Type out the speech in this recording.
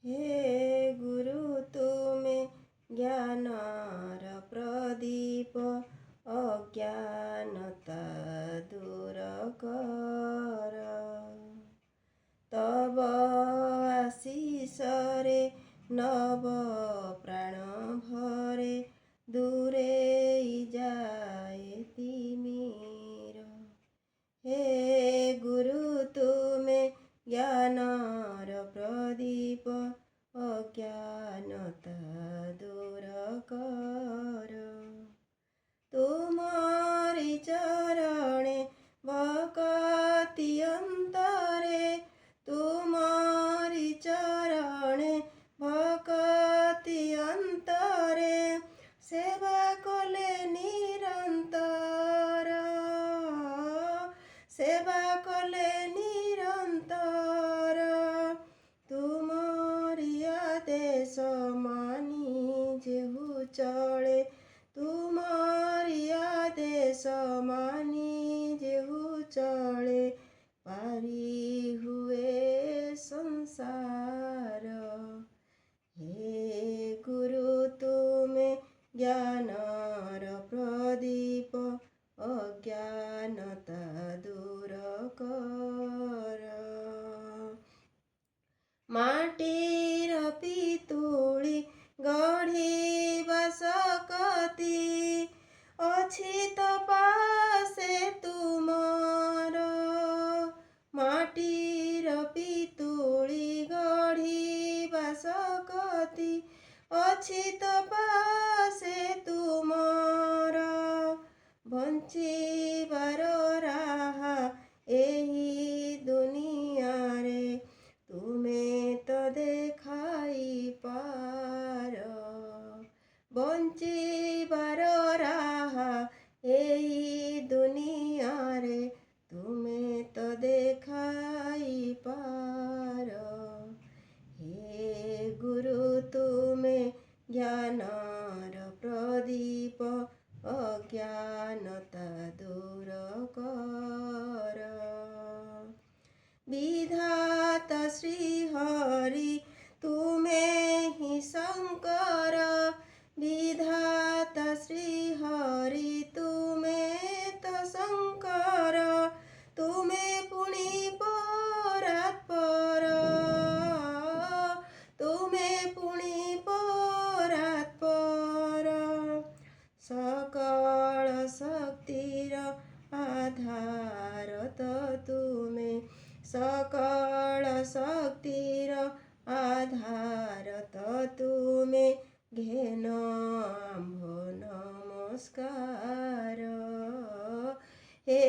हे गुरु तुमे ज्ञानर प्रदीप अज्ञानता दूर कर। तब आशीषरे नव प्राण भरे दूरे जाए तिमिर। हे गुरु तुमे ज्ञानर प्रदीप अज्ञानता दूर कर। तुमरि चरणे भक्ति अंतरे तुमरि चरणे भक्ति अंतरे सेवा कले निरंतर सेवा कले निरंतर। तुमरि आदेश मानी जेहु चले तुमरि आदेश मानी जेहु चले पारी हुए संसार। हे गुरु तुमे ज्ञानर प्रदीप अज्ञानता दूर कर। माटीर पितुली गढ़िबा सकति अछि त पासे तुमर। माटीर पितुली गढ़िबा सकति अछि त पासे तुमर। बଞ୍ଚିବାର ରାହା ଏହି ଦୁନିଆରେ ତୁମେ ତ ଦେଖାଇ ପାର। ବଞ୍ଚିବାର ରାହା ଏହି ଦୁନିଆରେ ତୁମେ ତ ଦେଖାଇ ପାର। हे गुरु तुमे ज्ञानर प्रदीप अज्ञानता दूर कर। विधाता श्री हरि तुमे ही शंकर। विधाता श्री हरि तुमे तो शंकर। तुमे पुनि परात्पर तुमे पुनि परात्पर। सकल शक्तिर आधार त तुमे सकल शक्तिर आधार त तुमे घेन आम्भ नमस्कार। हे